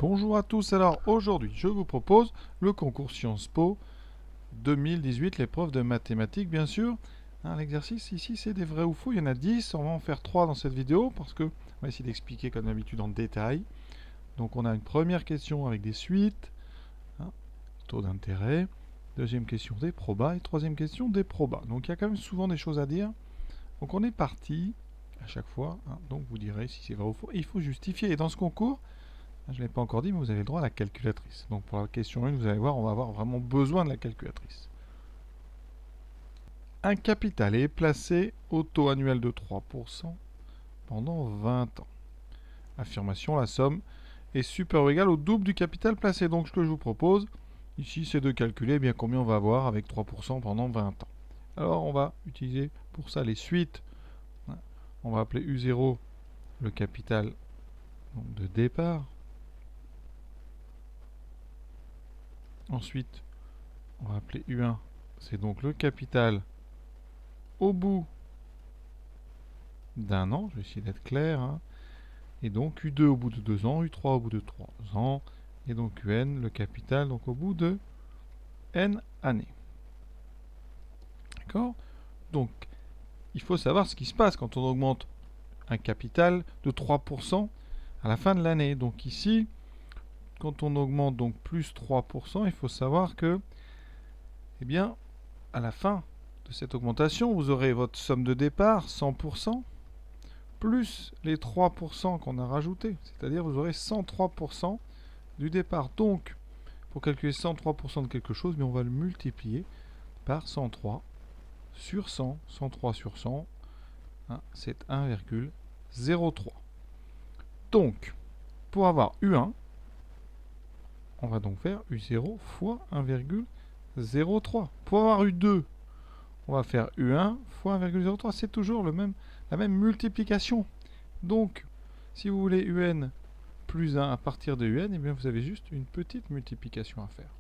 Bonjour à tous, alors aujourd'hui je vous propose le concours Sciences Po 2018, l'épreuve de mathématiques bien sûr. L'exercice ici c'est des vrais ou faux, il y en a 10, on va en faire 3 dans cette vidéo parce que on va essayer d'expliquer comme d'habitude en détail. Donc on a une première question avec des suites, taux d'intérêt, deuxième question des probas et troisième question des probas. Donc il y a quand même souvent des choses à dire. Donc on est parti à chaque fois, donc vous direz si c'est vrai ou faux, et il faut justifier. Et dans ce concours, je ne l'ai pas encore dit, mais vous avez le droit à la calculatrice. Donc pour la question 1, vous allez voir, on va avoir vraiment besoin de la calculatrice. Un capital est placé au taux annuel de 3% pendant 20 ans. Affirmation, la somme est supérieure ou égale au double du capital placé. Donc ce que je vous propose, ici, c'est de calculer bien combien on va avoir avec 3% pendant 20 ans. Alors on va utiliser pour ça les suites. On va appeler U0 le capital de départ. Ensuite, on va appeler U1, c'est donc le capital au bout d'un an, je vais essayer d'être clair, et donc U2 au bout de 2 ans, U3 au bout de 3 ans, et donc UN, le capital, donc au bout de N années. D'accord? Donc, il faut savoir ce qui se passe quand on augmente un capital de 3% à la fin de l'année. Donc ici, quand on augmente donc plus 3%, il faut savoir que, eh bien, à la fin de cette augmentation, vous aurez votre somme de départ, 100%, plus les 3% qu'on a rajoutés. C'est-à-dire vous aurez 103% du départ. Donc, pour calculer 103% de quelque chose, on va le multiplier par 103 sur 100. 103 sur 100, c'est 1,03. Donc, pour avoir U1, on va donc faire U0 fois 1,03. Pour avoir U2, on va faire U1 fois 1,03. C'est toujours la même multiplication. Donc, si vous voulez UN plus 1 à partir de UN, eh bien vous avez juste une petite multiplication à faire.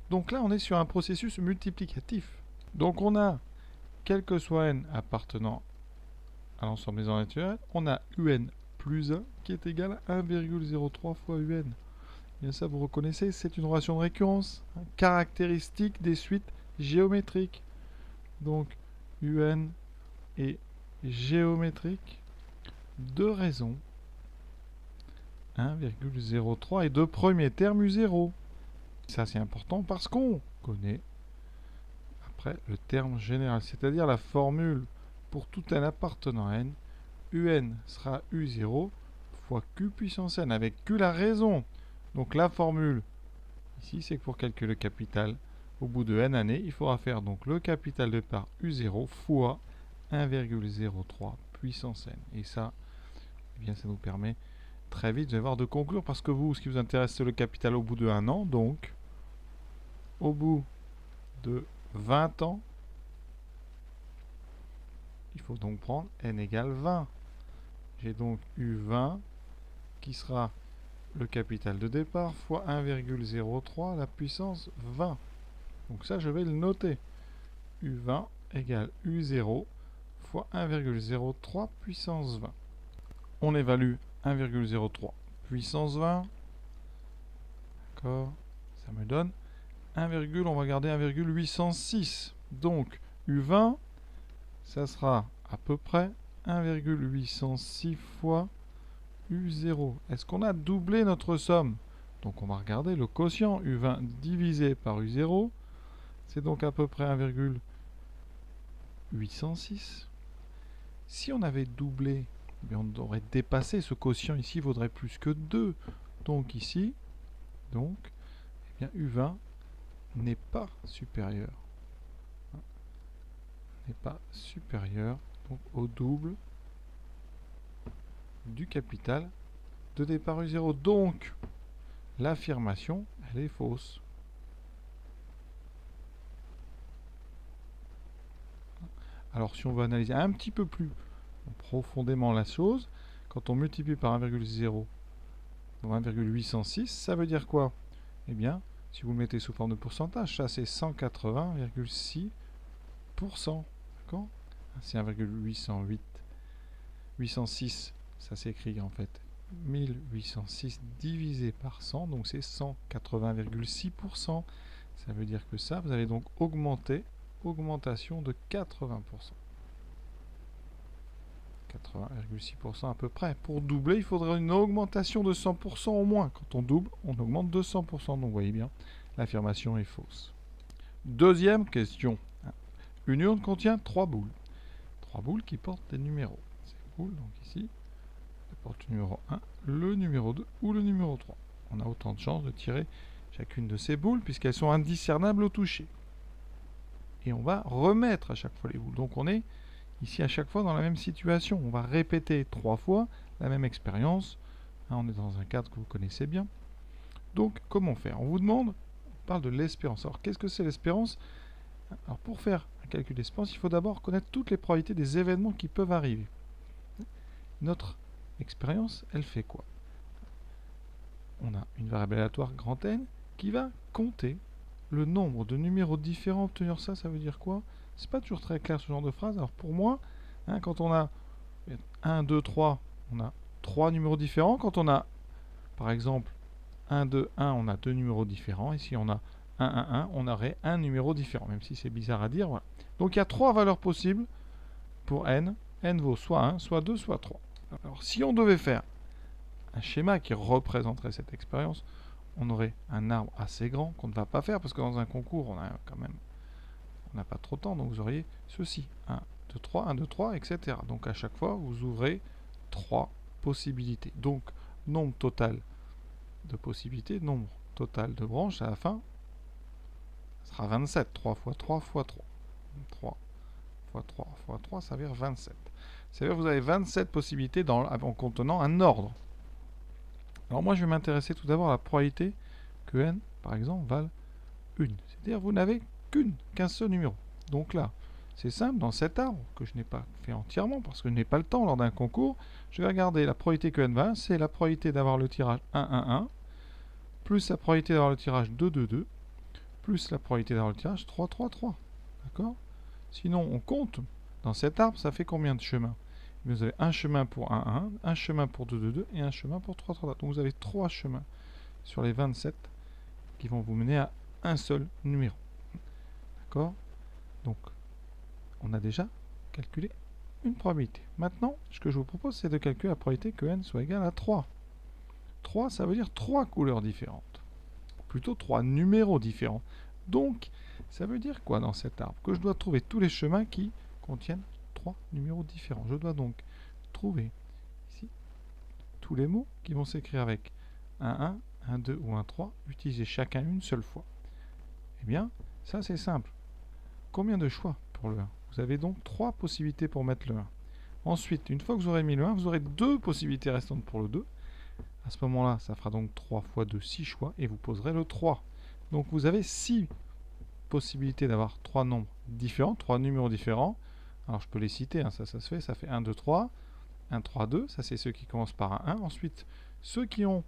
Donc là, on est sur un processus multiplicatif. Donc on a, quel que soit n appartenant à l'ensemble des nombres naturels, on a UN plus 1 qui est égal à 1,03 fois UN. Et bien ça, vous reconnaissez, c'est une relation de récurrence, caractéristique des suites géométriques. Donc UN est géométrique. Deux raisons. 1,03 et deux premiers termes U0. Ça c'est important parce qu'on connaît après le terme général, c'est-à-dire la formule pour tout n appartenant à n. UN sera U0 fois Q puissance n, avec Q la raison. Donc la formule ici, c'est que pour calculer le capital au bout de n années, il faudra faire donc le capital de part U0 fois 1,03 puissance n. Et ça, eh bien, ça nous permet très vite, vous allez voir, de conclure, parce que vous, ce qui vous intéresse, c'est le capital au bout de 1 an. Donc, au bout de 20 ans, il faut donc prendre n égale 20. J'ai donc U20 qui sera le capital de départ fois 1,03 la puissance 20. Donc ça, je vais le noter. U20 égale U0 fois 1,03 puissance 20. On évalue 1,03 puissance 20. D'accord. Ça me donne 1, on va garder 1,806. Donc U20, ça sera à peu près 1,806 fois U0. Est-ce qu'on a doublé notre somme? Donc on va regarder le quotient U20 divisé par U0. C'est donc à peu près 1,806. Si on avait doublé, on aurait dépassé ce quotient ici, il vaudrait plus que 2. Donc ici, donc, eh bien, U20 n'est pas supérieur. N'est pas supérieur donc, au double du capital de départ U0. Donc, l'affirmation, elle est fausse. Alors, si on veut analyser un petit peu plus profondément la chose, quand on multiplie par 1,0, donc 1,806, ça veut dire quoi? Eh bien, si vous le mettez sous forme de pourcentage, ça c'est 180,6%. D'accord? C'est 1,808. 806, ça s'écrit en fait 1806 divisé par 100, donc c'est 180,6%. Ça veut dire que ça, vous allez donc augmenter, augmentation de 80%. 80,6% à peu près. Pour doubler, il faudrait une augmentation de 100% au moins. Quand on double, on augmente de 100%. Donc vous voyez bien, l'affirmation est fausse. Deuxième question. Une urne contient 3 boules. 3 boules qui portent des numéros. Ces boules, donc ici, portent le numéro 1, le numéro 2 ou le numéro 3. On a autant de chances de tirer chacune de ces boules puisqu'elles sont indiscernables au toucher. Et on va remettre à chaque fois les boules. Donc on est ici à chaque fois dans la même situation. On va répéter 3 fois la même expérience. On est dans un cadre que vous connaissez bien. Donc comment faire? On vous demande, on parle de l'espérance. Alors qu'est-ce que c'est l'espérance? Alors pour faire un calcul d'espérance, il faut d'abord connaître toutes les probabilités des événements qui peuvent arriver. Notre expérience, elle fait quoi? On a une variable aléatoire grand N qui va compter le nombre de numéros différents. Obtenir ça, ça veut dire quoi? C'est pas toujours très clair ce genre de phrase. Alors pour moi, quand on a 1, 2, 3, on a 3 numéros différents. Quand on a, par exemple, 1, 2, 1, on a 2 numéros différents. Et si on a 1, 1, 1, on aurait un numéro différent, même si c'est bizarre à dire. Voilà. Donc il y a 3 valeurs possibles pour N. N vaut soit 1, soit 2, soit 3. Alors si on devait faire un schéma qui représenterait cette expérience, on aurait un arbre assez grand qu'on ne va pas faire parce que dans un concours, on n'a pas trop de temps. Donc vous auriez ceci, 1, 2, 3, 1, 2, 3, etc. Donc à chaque fois, vous ouvrez 3 possibilités. Donc nombre total de possibilités, nombre total de branches, à la fin, ça sera 27. 3 fois 3 fois 3. 3 fois 3 fois 3, ça veut dire 27. C'est-à-dire que vous avez 27 possibilités en contenant un ordre. Alors moi, je vais m'intéresser tout d'abord à la probabilité que n, par exemple, vale 1. C'est-à-dire que vous n'avez qu'un seul numéro. Donc là, c'est simple, dans cet arbre, que je n'ai pas fait entièrement, parce que je n'ai pas le temps lors d'un concours, je vais regarder la probabilité que n vale, c'est la probabilité d'avoir le tirage 1, 1, 1, plus la probabilité d'avoir le tirage 2, 2, 2, plus la probabilité d'avoir le tirage 3, 3, 3. D'accord? Sinon, on compte. Dans cet arbre, ça fait combien de chemins? Vous avez un chemin pour 1, 1, un chemin pour 2, 2, 2 et un chemin pour 3, 3, 3. Donc vous avez 3 chemins sur les 27 qui vont vous mener à un seul numéro. D'accord? Donc, on a déjà calculé une probabilité. Maintenant, ce que je vous propose, c'est de calculer la probabilité que n soit égal à 3. 3, ça veut dire 3 couleurs différentes. Ou plutôt 3 numéros différents. Donc, ça veut dire quoi dans cet arbre? Que je dois trouver tous les chemins qui contiennent 3 numéros différents. Je dois donc trouver ici tous les mots qui vont s'écrire avec un 1, un 2 ou un 3, utiliser chacun une seule fois. Eh bien, ça c'est simple. Combien de choix pour le 1? Vous avez donc 3 possibilités pour mettre le 1. Ensuite, une fois que vous aurez mis le 1, vous aurez 2 possibilités restantes pour le 2. À ce moment-là, ça fera donc 3 fois 2, 6 choix, et vous poserez le 3. Donc vous avez 6 possibilités d'avoir 3 nombres différents, 3 numéros différents. Alors je peux les citer, ça se fait, ça fait 1, 2, 3, 1, 3, 2, ça c'est ceux qui commencent par un 1. Ensuite, ceux qui ont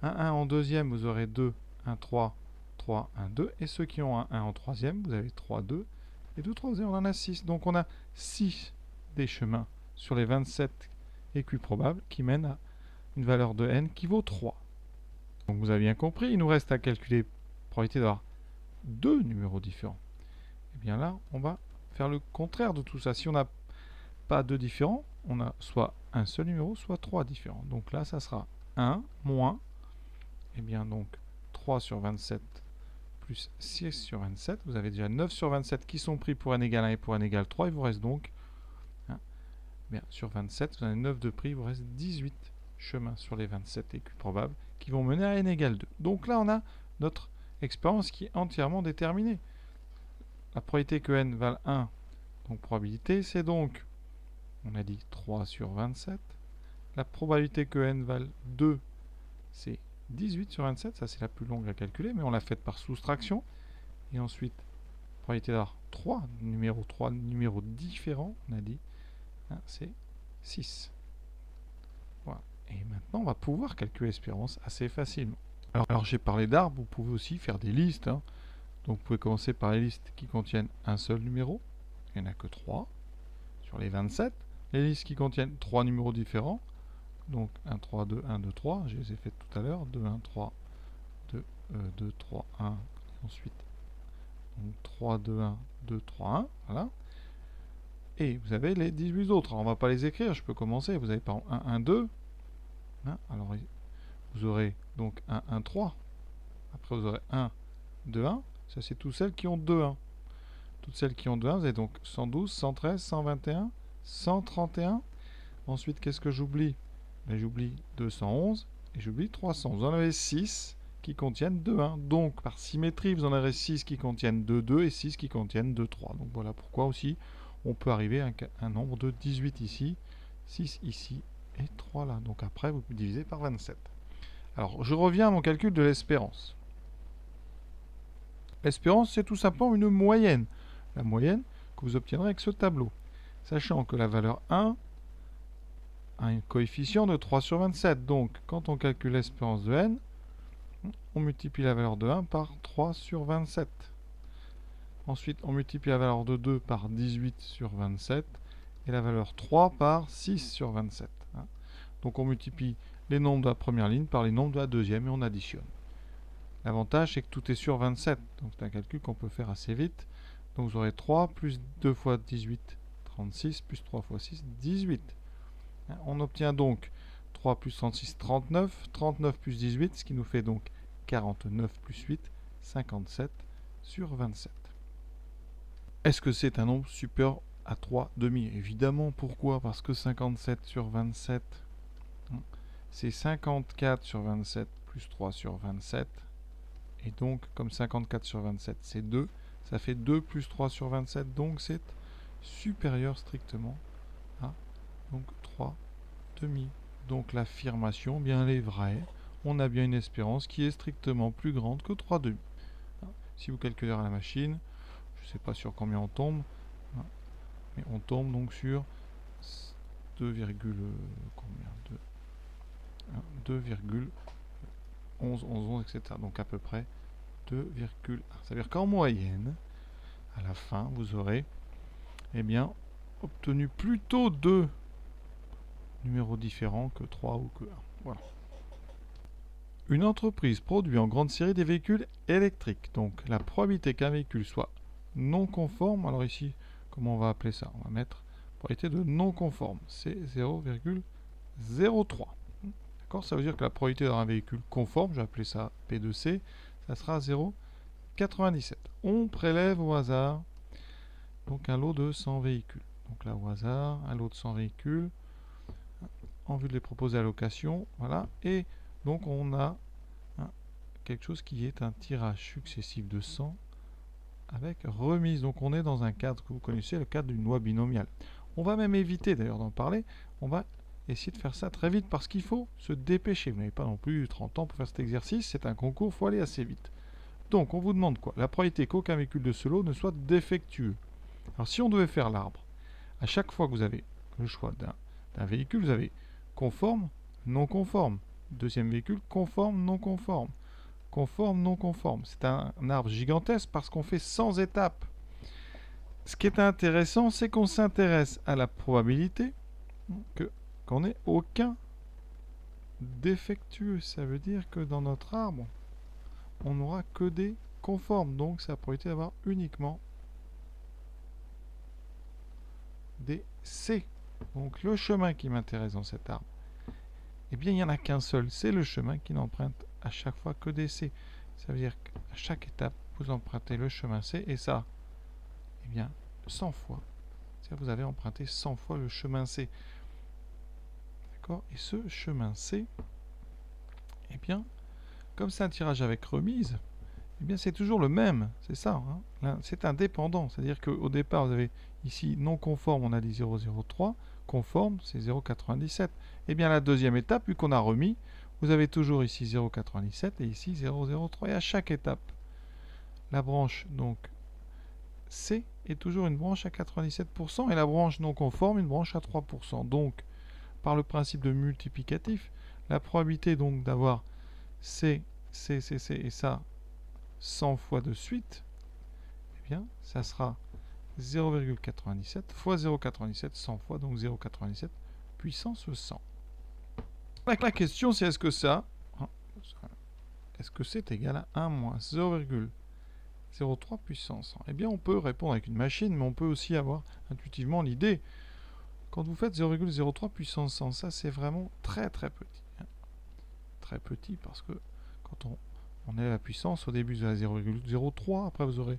un 1 en deuxième, vous aurez 2, 1, 3, 3, 1, 2. Et ceux qui ont un 1 en troisième, vous avez 3, 2. Et 2, 3, on en a 6. Donc on a 6 des chemins sur les 27 équiprobables qui mènent à une valeur de n qui vaut 3. Donc vous avez bien compris, il nous reste à calculer la probabilité d'avoir 2 numéros différents. Et bien là, on va faire le contraire de tout ça. Si on n'a pas 2 différents, on a soit un seul numéro, soit 3 différents. Donc là, ça sera 1 moins, et bien donc 3 sur 27 plus 6 sur 27. Vous avez déjà 9 sur 27 qui sont pris pour n égale 1 et pour n égale 3. Il vous reste donc, bien, sur 27, vous avez 9 de pris, il vous reste 18 chemins sur les 27 équiprobables qui vont mener à n égale 2. Donc là, on a notre expérience qui est entièrement déterminée. La probabilité que n vale 1, donc probabilité, c'est donc, on a dit 3 sur 27. La probabilité que n vale 2, c'est 18 sur 27. Ça, c'est la plus longue à calculer, mais on l'a faite par soustraction. Et ensuite, probabilité d'avoir 3 numéros différents, on a dit, c'est 6. Voilà. Et maintenant, on va pouvoir calculer l'espérance assez facilement. Alors j'ai parlé d'arbres, vous pouvez aussi faire des listes. Donc vous pouvez commencer par les listes qui contiennent un seul numéro. Il n'y en a que 3 sur les 27. Les listes qui contiennent 3 numéros différents. Donc 1, 3, 2, 1, 2, 3. Je les ai fait tout à l'heure. 2, 1, 3, 2, 2, 3, 1. Ensuite, donc 3, 2, 1, 2, 3, 1. Voilà. Et vous avez les 18 autres. Alors, on ne va pas les écrire. Je peux commencer. Vous avez par exemple 1, 1, 2. Hein, alors, vous aurez donc 1, 1, 3. Après, vous aurez 1, 2, 1. Ça, c'est toutes celles qui ont 2, 1. Toutes celles qui ont 2, 1, vous avez donc 112, 113, 121, 131. Ensuite, qu'est-ce que j'oublie? J'oublie 211 et j'oublie 300. Vous en avez 6 qui contiennent 2, 1. Donc, par symétrie, vous en aurez 6 qui contiennent 2, 2 et 6 qui contiennent 2, 3. Donc, voilà pourquoi aussi on peut arriver à un nombre de 18 ici, 6 ici et 3 là. Donc, après, vous divisez par 27. Alors, je reviens à mon calcul de l'espérance. L'espérance, c'est tout simplement une moyenne. La moyenne que vous obtiendrez avec ce tableau. Sachant que la valeur 1 a un coefficient de 3 sur 27. Donc, quand on calcule l'espérance de n, on multiplie la valeur de 1 par 3 sur 27. Ensuite, on multiplie la valeur de 2 par 18 sur 27. Et la valeur 3 par 6 sur 27. Donc, on multiplie les nombres de la première ligne par les nombres de la deuxième et on additionne. L'avantage, c'est que tout est sur 27. Donc, c'est un calcul qu'on peut faire assez vite. Donc, vous aurez 3 plus 2 fois 18, 36, plus 3 fois 6, 18. On obtient donc 3 plus 36, 39. 39 plus 18, ce qui nous fait donc 49 plus 8, 57 sur 27. Est-ce que c'est un nombre supérieur à 3 demi? Évidemment. Pourquoi? Parce que 57 sur 27, c'est 54 sur 27 plus 3 sur 27. Et donc, comme 54 sur 27, c'est 2. Ça fait 2 plus 3 sur 27. Donc, c'est supérieur strictement à donc 3 demi. Donc, l'affirmation, bien, elle est vraie. On a bien une espérance qui est strictement plus grande que 3 demi. Si vous calculez à la machine, je ne sais pas sur combien on tombe, mais on tombe donc sur 2,11, etc. Donc à peu près 2,1. Ça veut dire qu'en moyenne, à la fin, vous aurez obtenu plutôt 2 numéros différents que 3 ou que 1. Voilà. Une entreprise produit en grande série des véhicules électriques. Donc la probabilité qu'un véhicule soit non conforme, alors ici, comment on va appeler ça? On va mettre probabilité de non conforme. C'est 0,03. D'accord? Ça veut dire que la probabilité d'avoir un véhicule conforme, je vais appeler ça P2C, ça sera 0,97. On prélève au hasard donc un lot de 100 véhicules. Donc là, au hasard, un lot de 100 véhicules en vue de les proposer à location. Voilà. Et donc, on a quelque chose qui est un tirage successif de 100 avec remise. Donc, on est dans un cadre que vous connaissez, le cadre d'une loi binomiale. On va même éviter d'ailleurs d'en parler. On va essayer de faire ça très vite parce qu'il faut se dépêcher. Vous n'avez pas non plus 30 ans pour faire cet exercice. C'est un concours, il faut aller assez vite. Donc, on vous demande quoi? La probabilité qu'aucun véhicule de ce lot ne soit défectueux. Alors, si on devait faire l'arbre, à chaque fois que vous avez le choix d'un véhicule, vous avez conforme, non conforme. Deuxième véhicule, conforme, non conforme. Conforme, non conforme. C'est un arbre gigantesque parce qu'on fait 100 étapes. Ce qui est intéressant, c'est qu'on s'intéresse à la probabilité qu'on n'ait aucun défectueux. Ça veut dire que dans notre arbre, on n'aura que des conformes. Donc, c'est la probabilité d'avoir uniquement des C. Donc, le chemin qui m'intéresse dans cet arbre, eh bien, il n'y en a qu'un seul. C'est le chemin qui n'emprunte à chaque fois que des C. Ça veut dire qu'à chaque étape, vous empruntez le chemin C. Et ça, eh bien, 100 fois. C'est-à-dire que vous avez emprunté 100 fois le chemin C. D'accord? Et ce chemin C, eh bien, comme c'est un tirage avec remise, eh bien, c'est toujours le même. C'est ça. C'est indépendant. C'est-à-dire qu'au départ, vous avez ici non conforme, on a dit 0,03. Conforme, c'est 0,97. Eh bien, la deuxième étape, vu qu'on a remis, vous avez toujours ici 0,97 et ici 0,03. Et à chaque étape, la branche donc C est toujours une branche à 97% et la branche non conforme, une branche à 3%. Donc, par le principe de multiplicatif, la probabilité donc d'avoir C, C, C, C et ça 100 fois de suite, eh bien, ça sera 0,97 fois 0,97, 100 fois, donc 0,97 puissance 100. La question, c'est est-ce que ça... Est-ce que c'est égal à 1 moins 0,03 puissance 100? Eh bien, on peut répondre avec une machine, mais on peut aussi avoir intuitivement l'idée. Quand vous faites 0,03 puissance 100, ça c'est vraiment très très petit. Très petit parce que quand on est à la puissance, au début vous avez 0,03, après vous aurez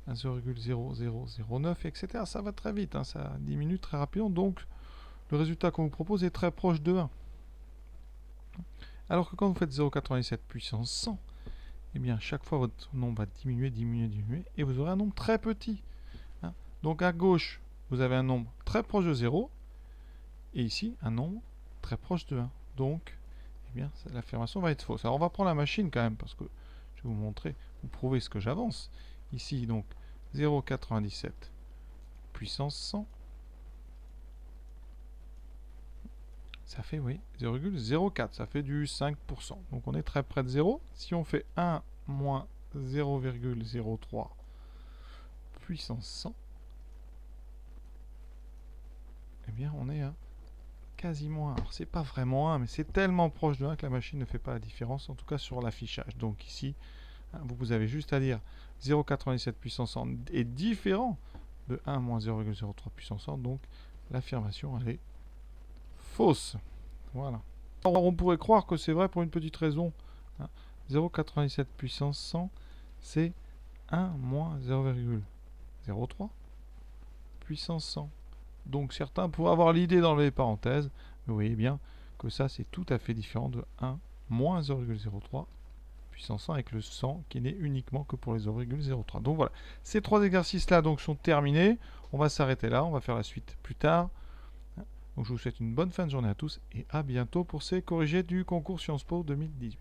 un 0,0009, etc. Ça va très vite, ça diminue très rapidement, donc le résultat qu'on vous propose est très proche de 1. Alors que quand vous faites 0,97 puissance 100, eh bien chaque fois votre nombre va diminuer, et vous aurez un nombre très petit. Donc à gauche, vous avez un nombre très proche de 0, et ici, un nombre très proche de 1. Donc, eh bien, l'affirmation va être fausse. Alors on va prendre la machine quand même, parce que je vais vous montrer, vous prouver ce que j'avance. Ici, donc, 0,97 puissance 100. Ça fait, oui, 0,04. Ça fait du 5%. Donc on est très près de 0. Si on fait 1 moins 0,03 puissance 100, eh bien, on est à quasiment 1. Alors, c'est pas vraiment 1, mais c'est tellement proche de 1 que la machine ne fait pas la différence, en tout cas sur l'affichage. Donc ici, vous avez juste à dire 0,97 puissance 100 est différent de 1 moins 0,03 puissance 100, donc l'affirmation, elle est fausse. Voilà. Alors, on pourrait croire que c'est vrai pour une petite raison. 0,97 puissance 100, c'est 1 moins 0,03 puissance 100. Donc certains pourraient avoir l'idée d'enlever les parenthèses, mais vous voyez bien que ça c'est tout à fait différent de 1 moins 0,03 puissance 100 avec le 100 qui n'est uniquement que pour les 0,03. Donc voilà, ces trois exercices là donc sont terminés. On va s'arrêter là, on va faire la suite plus tard. Donc je vous souhaite une bonne fin de journée à tous et à bientôt pour ces corrigés du concours Sciences Po 2018.